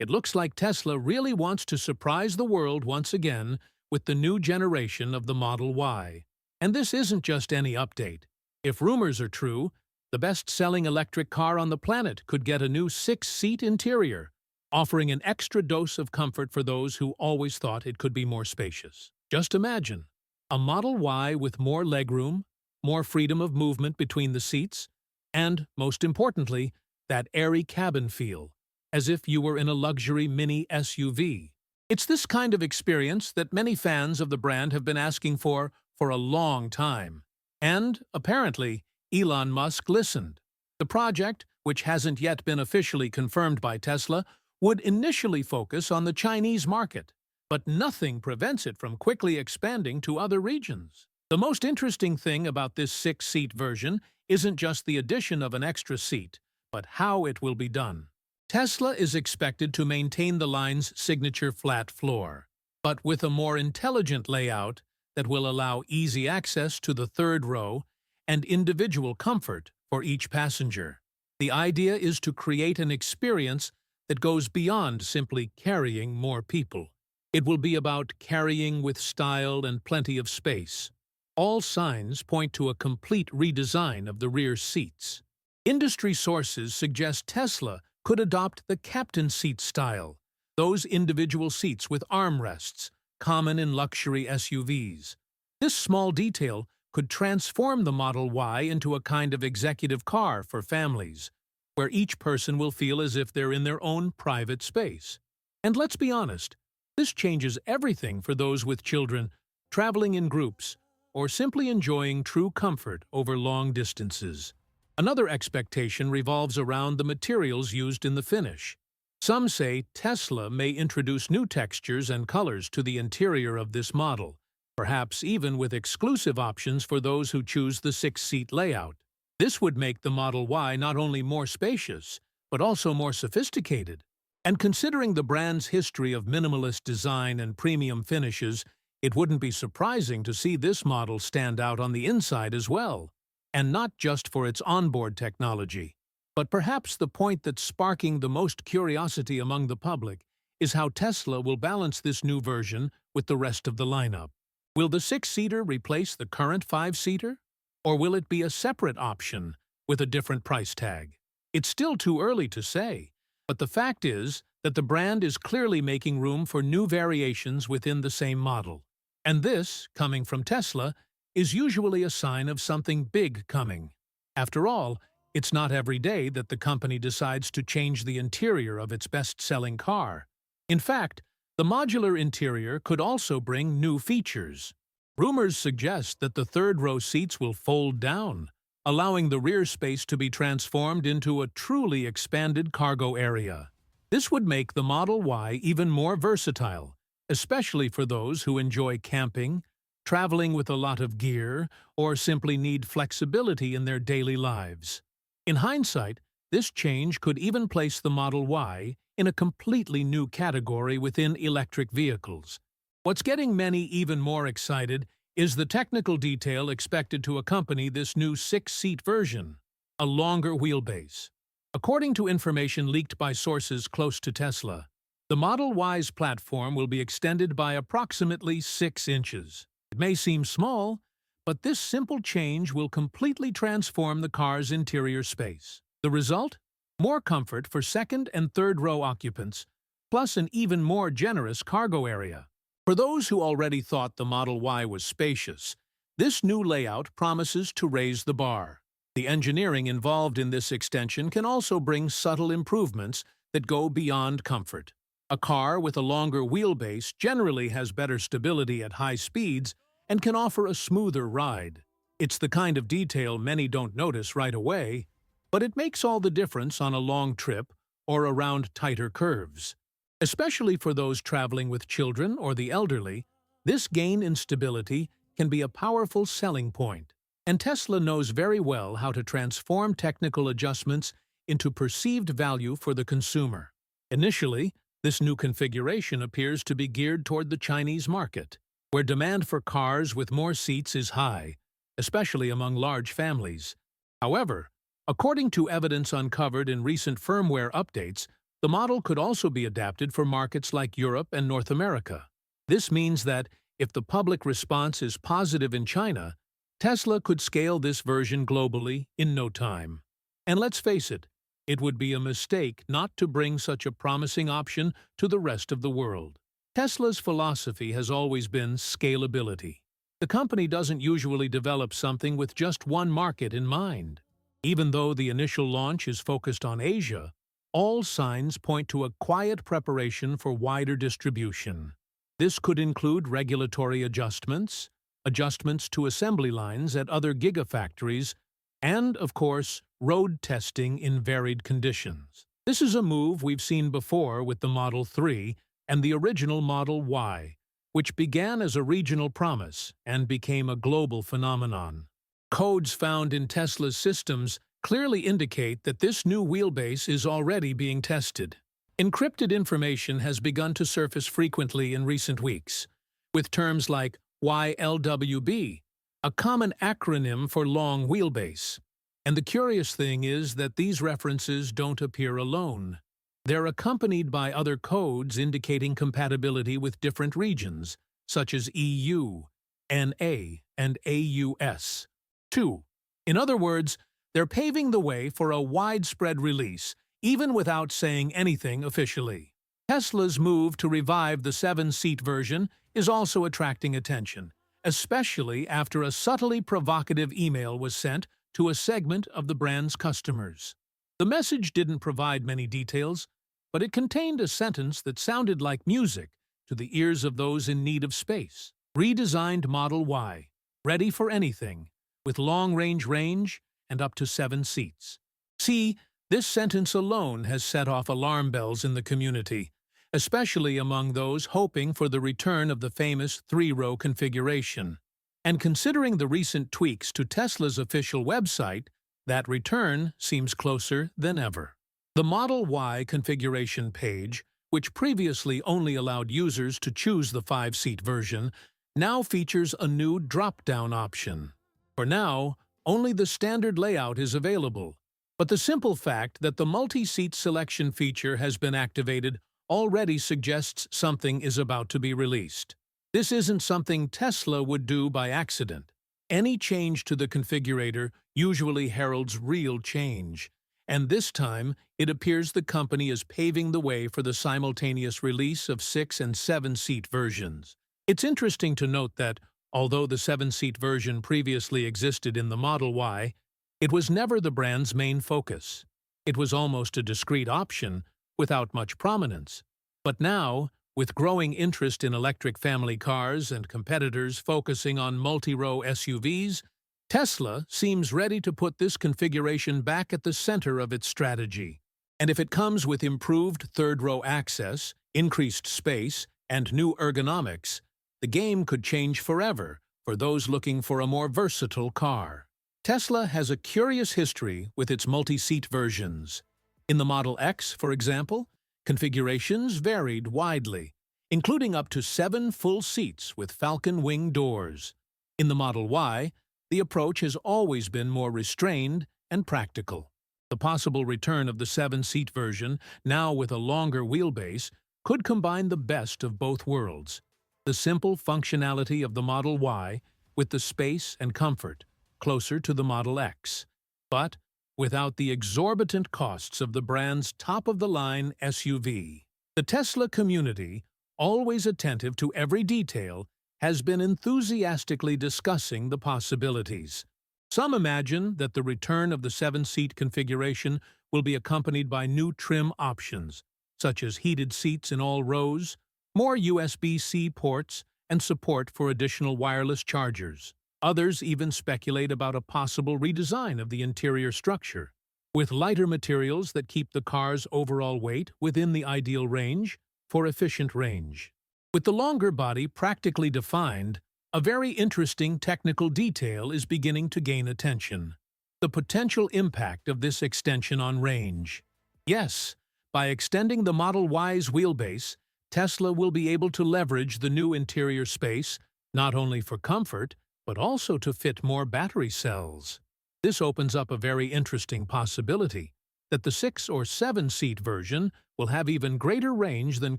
It looks like Tesla really wants to surprise the world once again with the new generation of the Model Y. And this isn't just any update. If rumors are true, the best-selling electric car on the planet could get a new 6-seat interior, offering an extra dose of comfort for those who always thought it could be more spacious. Just imagine a Model Y with more legroom, more freedom of movement between the seats, and, most importantly, that airy cabin feel, as if you were in a luxury mini SUV. It's this kind of experience that many fans of the brand have been asking for a long time. And, apparently, Elon Musk listened. The project, which hasn't yet been officially confirmed by Tesla, would initially focus on the Chinese market, but nothing prevents it from quickly expanding to other regions. The most interesting thing about this 6-seat version isn't just the addition of an extra seat, but how it will be done. Tesla is expected to maintain the line's signature flat floor, but with a more intelligent layout that will allow easy access to the third row and individual comfort for each passenger. The idea is to create an experience that goes beyond simply carrying more people. It will be about carrying with style and plenty of space. All signs point to a complete redesign of the rear seats. Industry sources suggest Tesla could adopt the captain seat style, those individual seats with armrests, common in luxury SUVs. This small detail could transform the Model Y into a kind of executive car for families, where each person will feel as if they're in their own private space. And let's be honest, this changes everything for those with children, traveling in groups, or simply enjoying true comfort over long distances. Another expectation revolves around the materials used in the finish. Some say Tesla may introduce new textures and colors to the interior of this model, perhaps even with exclusive options for those who choose the 6-seat layout. This would make the Model Y not only more spacious, but also more sophisticated. And considering the brand's history of minimalist design and premium finishes, it wouldn't be surprising to see this model stand out on the inside as well. And not just for its onboard technology. But perhaps the point that's sparking the most curiosity among the public is how Tesla will balance this new version with the rest of the lineup. Will the 6-seater replace the current 5-seater? Or will it be a separate option with a different price tag? It's still too early to say, but the fact is that the brand is clearly making room for new variations within the same model. And this, coming from Tesla, is usually a sign of something big coming. After all, it's not every day that the company decides to change the interior of its best-selling car. In fact, the modular interior could also bring new features. Rumors suggest that the third-row seats will fold down, allowing the rear space to be transformed into a truly expanded cargo area. This would make the Model Y even more versatile, especially for those who enjoy camping, traveling with a lot of gear, or simply need flexibility in their daily lives. In hindsight, this change could even place the Model Y in a completely new category within electric vehicles. What's getting many even more excited is the technical detail expected to accompany this new 6-seat version, a longer wheelbase. According to information leaked by sources close to Tesla, the Model Y's platform will be extended by approximately 6 inches. It may seem small, but this simple change will completely transform the car's interior space. The result? More comfort for second and third row occupants, plus an even more generous cargo area. For those who already thought the Model Y was spacious, this new layout promises to raise the bar. The engineering involved in this extension can also bring subtle improvements that go beyond comfort. A car with a longer wheelbase generally has better stability at high speeds and can offer a smoother ride. It's the kind of detail many don't notice right away, but it makes all the difference on a long trip or around tighter curves. Especially for those traveling with children or the elderly, this gain in stability can be a powerful selling point. And Tesla knows very well how to transform technical adjustments into perceived value for the consumer. Initially, this new configuration appears to be geared toward the Chinese market, where demand for cars with more seats is high, especially among large families. However, according to evidence uncovered in recent firmware updates, The model could also be adapted for markets like Europe and North America. This means that if the public response is positive in China, Tesla could scale this version globally in no time. And let's face it, it would be a mistake not to bring such a promising option to the rest of the world. Tesla's philosophy has always been scalability. The company doesn't usually develop something with just one market in mind. Even though the initial launch is focused on Asia, all signs point to a quiet preparation for wider distribution. This could include regulatory adjustments, adjustments to assembly lines at other gigafactories, and, of course, road testing in varied conditions. This is a move we've seen before with the Model 3 and the original Model Y, which began as a regional promise and became a global phenomenon. Codes found in Tesla's systems clearly indicate that this new wheelbase is already being tested. Encrypted information has begun to surface frequently in recent weeks, with terms like YLWB, a common acronym for long wheelbase. And the curious thing is that these references don't appear alone. They're accompanied by other codes indicating compatibility with different regions, such as EU, NA, and AUS. 2. In other words, they're paving the way for a widespread release, even without saying anything officially. Tesla's move to revive the 7-seat version is also attracting attention, especially after a subtly provocative email was sent to a segment of the brand's customers. The message didn't provide many details, but it contained a sentence that sounded like music to the ears of those in need of space. Redesigned Model Y, ready for anything, with long-range range and up to 7 seats. See, this sentence alone has set off alarm bells in the community, especially among those hoping for the return of the famous 3-row configuration. And considering the recent tweaks to Tesla's official website, that return seems closer than ever. The Model Y configuration page, which previously only allowed users to choose the 5-seat version, now features a new drop-down option. For now, only the standard layout is available, but the simple fact that the multi-seat selection feature has been activated already suggests something is about to be released. This isn't something Tesla would do by accident. Any change to the configurator usually heralds real change, and this time it appears the company is paving the way for the simultaneous release of 6- and 7-seat versions. It's interesting to note that, although the 7-seat version previously existed in the Model Y, it was never the brand's main focus. It was almost a discrete option, without much prominence. But now, with growing interest in electric family cars and competitors focusing on multi-row SUVs, Tesla seems ready to put this configuration back at the center of its strategy. And if it comes with improved third-row access, increased space, and new ergonomics, the game could change forever for those looking for a more versatile car. Tesla has a curious history with its multi-seat versions. In the Model X, for example, configurations varied widely, including up to 7 full seats with Falcon wing doors. In the Model Y, the approach has always been more restrained and practical. The possible return of the 7-seat version, now with a longer wheelbase, could combine the best of both worlds. The simple functionality of the Model Y with the space and comfort, closer to the Model X, but without the exorbitant costs of the brand's top-of-the-line SUV. The Tesla community, always attentive to every detail, has been enthusiastically discussing the possibilities. Some imagine that the return of the 7-seat configuration will be accompanied by new trim options, such as heated seats in all rows, more USB-C ports, and support for additional wireless chargers. Others even speculate about a possible redesign of the interior structure, with lighter materials that keep the car's overall weight within the ideal range for efficient range. With the longer body practically defined, a very interesting technical detail is beginning to gain attention: the potential impact of this extension on range. Yes, by extending the Model Y's wheelbase, Tesla will be able to leverage the new interior space not only for comfort, but also to fit more battery cells. This opens up a very interesting possibility. that the 6 or 7-seat version will have even greater range than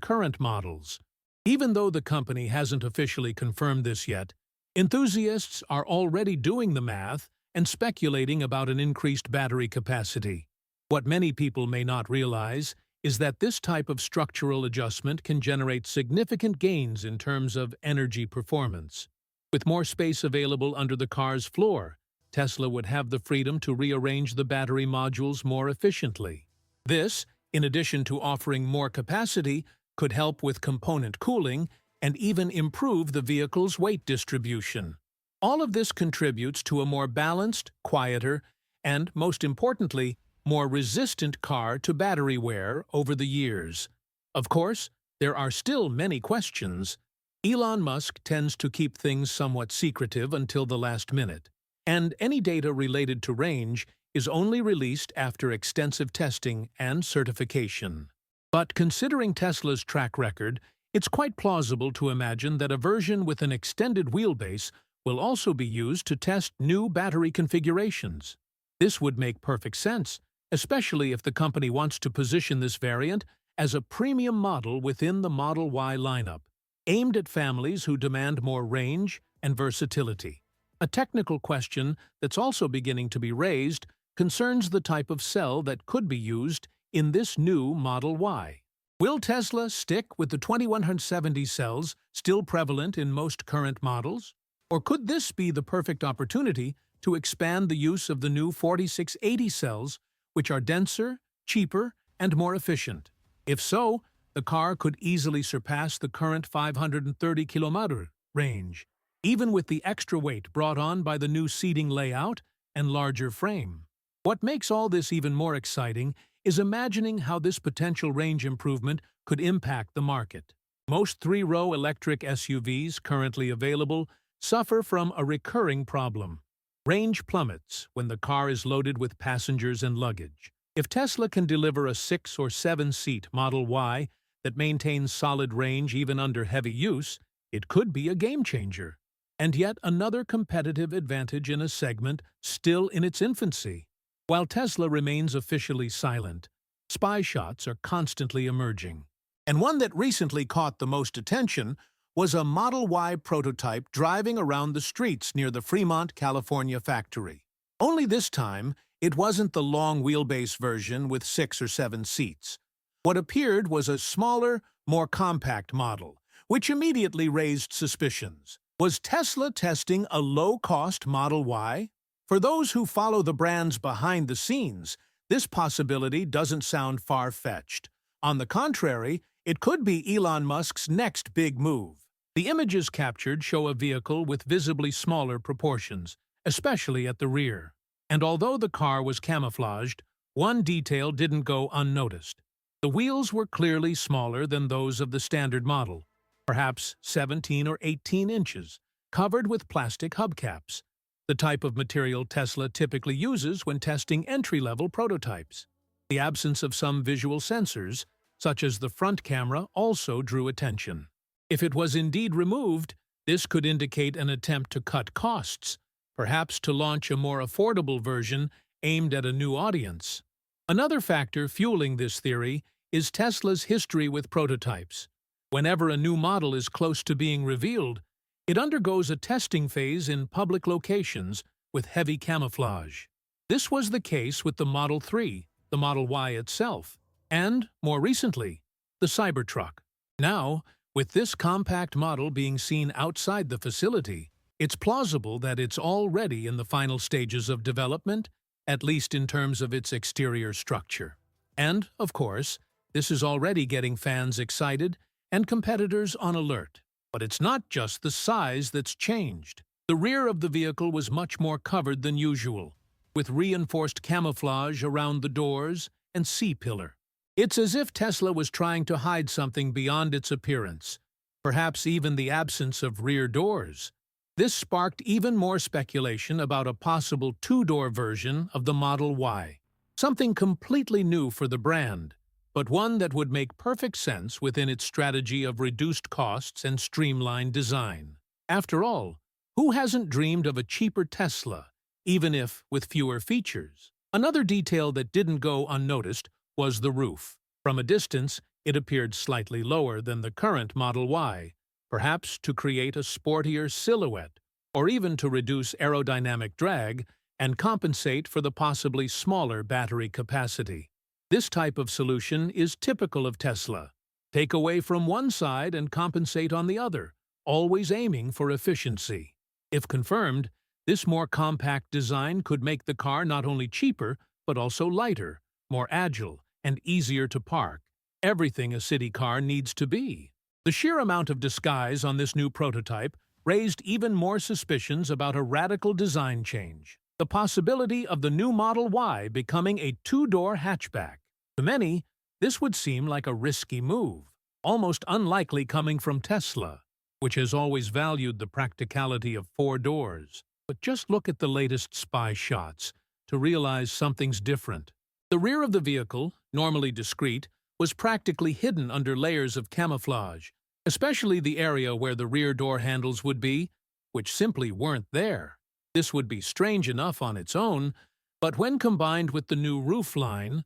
current models. Even though the company hasn't officially confirmed this yet, enthusiasts are already doing the math and speculating about an increased battery capacity. What many people may not realize is that this type of structural adjustment can generate significant gains in terms of energy performance. With more space available under the car's floor, Tesla would have the freedom to rearrange the battery modules more efficiently. This, in addition to offering more capacity, could help with component cooling and even improve the vehicle's weight distribution. All of this contributes to a more balanced, quieter, and, most importantly, more resistant car to battery wear over the years. Of course, there are still many questions. Elon Musk tends to keep things somewhat secretive until the last minute, and any data related to range is only released after extensive testing and certification. But considering Tesla's track record, it's quite plausible to imagine that a version with an extended wheelbase will also be used to test new battery configurations. This would make perfect sense, especially if the company wants to position this variant as a premium model within the Model Y lineup, aimed at families who demand more range and versatility. A technical question that's also beginning to be raised concerns the type of cell that could be used in this new Model Y. Will Tesla stick with the 2170 cells still prevalent in most current models? Or could this be the perfect opportunity to expand the use of the new 4680 cells, which are denser, cheaper, and more efficient? If so, the car could easily surpass the current 530 km range, even with the extra weight brought on by the new seating layout and larger frame. What makes all this even more exciting is imagining how this potential range improvement could impact the market. Most three-row electric SUVs currently available suffer from a recurring problem. Range plummets when the car is loaded with passengers and luggage. If Tesla can deliver a 6 or 7-seat Model Y that maintains solid range even under heavy use, it could be a game-changer. And yet another competitive advantage in a segment still in its infancy. While Tesla remains officially silent, spy shots are constantly emerging. And one that recently caught the most attention was a Model Y prototype driving around the streets near the Fremont, California factory. Only this time, it wasn't the long wheelbase version with 6 or 7 seats. What appeared was a smaller, more compact model, which immediately raised suspicions. Was Tesla testing a low-cost Model Y? For those who follow the brands behind the scenes, this possibility doesn't sound far-fetched. On the contrary, it could be Elon Musk's next big move. The images captured show a vehicle with visibly smaller proportions, especially at the rear. And although the car was camouflaged, one detail didn't go unnoticed. The wheels were clearly smaller than those of the standard model, perhaps 17 or 18 inches, covered with plastic hubcaps, the type of material Tesla typically uses when testing entry-level prototypes. The absence of some visual sensors, such as the front camera, also drew attention. If it was indeed removed, this could indicate an attempt to cut costs, perhaps to launch a more affordable version aimed at a new audience. Another factor fueling this theory is Tesla's history with prototypes. Whenever a new model is close to being revealed, it undergoes a testing phase in public locations with heavy camouflage. This was the case with the Model 3, the Model Y itself, and, more recently, the Cybertruck. Now, with this compact model being seen outside the facility, it's plausible that it's already in the final stages of development, at least in terms of its exterior structure. And, of course, this is already getting fans excited and competitors on alert. But it's not just the size that's changed. The rear of the vehicle was much more covered than usual, with reinforced camouflage around the doors and C-pillar. It's as if Tesla was trying to hide something beyond its appearance, perhaps even the absence of rear doors. This sparked even more speculation about a possible two-door version of the Model Y, something completely new for the brand, but one that would make perfect sense within its strategy of reduced costs and streamlined design. After all, who hasn't dreamed of a cheaper Tesla, even if with fewer features? Another detail that didn't go unnoticed was the roof. From a distance, it appeared slightly lower than the current Model Y, perhaps to create a sportier silhouette, or even to reduce aerodynamic drag and compensate for the possibly smaller battery capacity. This type of solution is typical of Tesla. Take away from one side and compensate on the other, always aiming for efficiency. If confirmed, this more compact design could make the car not only cheaper, but also lighter, more agile, and easier to park. Everything a city car needs to be. The sheer amount of disguise on this new prototype raised even more suspicions about a radical design change. The possibility of the new Model Y becoming a two-door hatchback. To many, this would seem like a risky move, almost unlikely coming from Tesla, which has always valued the practicality of four doors. But just look at the latest spy shots to realize something's different. The rear of the vehicle, normally discreet, was practically hidden under layers of camouflage, especially the area where the rear door handles would be, which simply weren't there. This would be strange enough on its own, but when combined with the new roofline,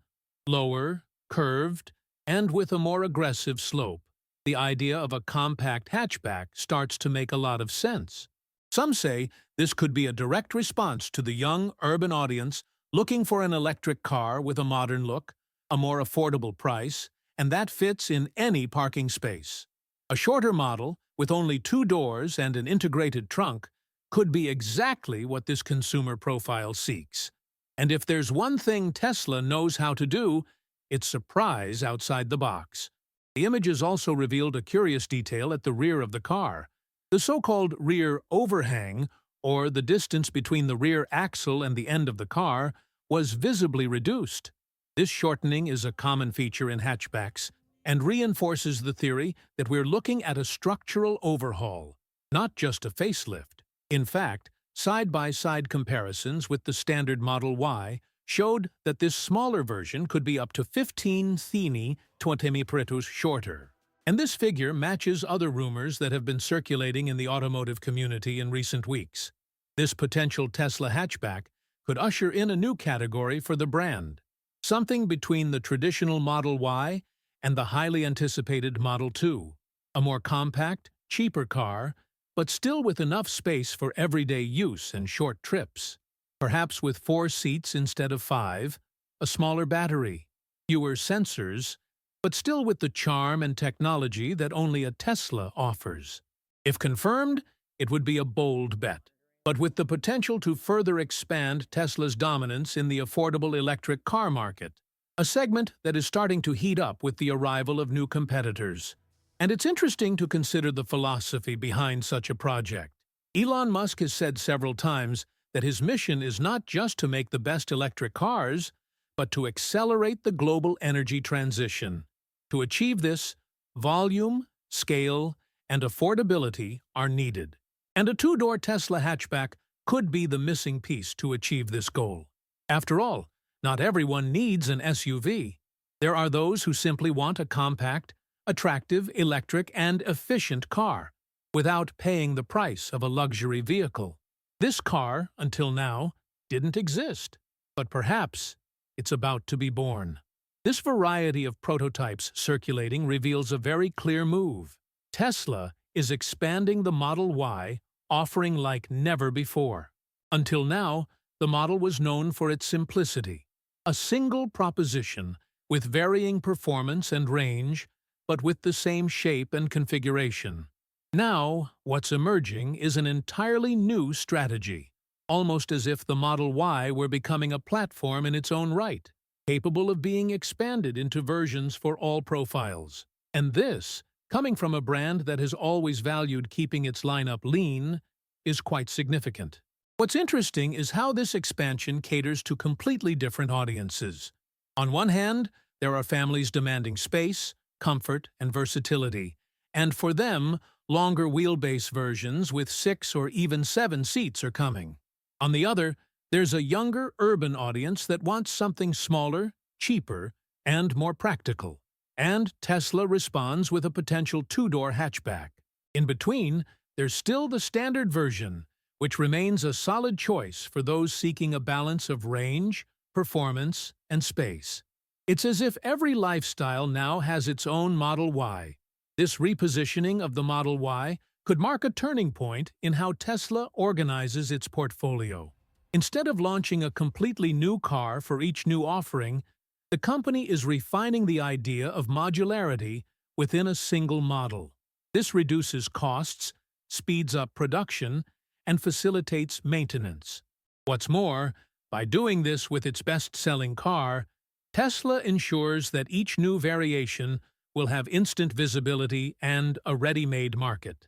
lower, curved, and with a more aggressive slope, the idea of a compact hatchback starts to make a lot of sense. Some say this could be a direct response to the young urban audience looking for an electric car with a modern look, a more affordable price, and that fits in any parking space. A shorter model, with only two doors and an integrated trunk, could be exactly what this consumer profile seeks. And if there's one thing Tesla knows how to do, it's surprise outside the box. The images also revealed a curious detail at the rear of the car. The so-called rear overhang, or the distance between the rear axle and the end of the car, was visibly reduced. This shortening is a common feature in hatchbacks and reinforces the theory that we're looking at a structural overhaul, not just a facelift. In fact, side-by-side comparisons with the standard Model Y showed that this smaller version could be up to 15 cm shorter. And this figure matches other rumors that have been circulating in the automotive community in recent weeks. This potential Tesla hatchback could usher in a new category for the brand, something between the traditional Model Y and the highly anticipated Model 2, a more compact, cheaper car, but still with enough space for everyday use and short trips. Perhaps with 4 seats instead of 5, a smaller battery, fewer sensors, but still with the charm and technology that only a Tesla offers. If confirmed, it would be a bold bet, but with the potential to further expand Tesla's dominance in the affordable electric car market, a segment that is starting to heat up with the arrival of new competitors. And it's interesting to consider the philosophy behind such a project. Elon Musk has said several times that his mission is not just to make the best electric cars, but to accelerate the global energy transition. To achieve this, volume, scale, and affordability are needed. And a two-door Tesla hatchback could be the missing piece to achieve this goal. After all, not everyone needs an SUV. There are those who simply want a compact, attractive, electric, and efficient car, without paying the price of a luxury vehicle. This car, until now, didn't exist, but perhaps it's about to be born. This variety of prototypes circulating reveals a very clear move. Tesla is expanding the Model Y, offering like never before. Until now, the model was known for its simplicity, a single proposition with varying performance and range, but with the same shape and configuration. Now, what's emerging is an entirely new strategy, almost as if the Model Y were becoming a platform in its own right, capable of being expanded into versions for all profiles. And this, coming from a brand that has always valued keeping its lineup lean, is quite significant. What's interesting is how this expansion caters to completely different audiences. On one hand, there are families demanding space, comfort, and versatility, and for them, longer wheelbase versions with 6 or even 7 seats are coming. On the other, there's a younger urban audience that wants something smaller, cheaper, and more practical. And Tesla responds with a potential two-door hatchback. In between, there's still the standard version, which remains a solid choice for those seeking a balance of range, performance, and space. It's as if every lifestyle now has its own Model Y. This repositioning of the Model Y could mark a turning point in how Tesla organizes its portfolio. Instead of launching a completely new car for each new offering, the company is refining the idea of modularity within a single model. This reduces costs, speeds up production, and facilitates maintenance. What's more, by doing this with its best-selling car, Tesla ensures that each new variation will have instant visibility and a ready-made market.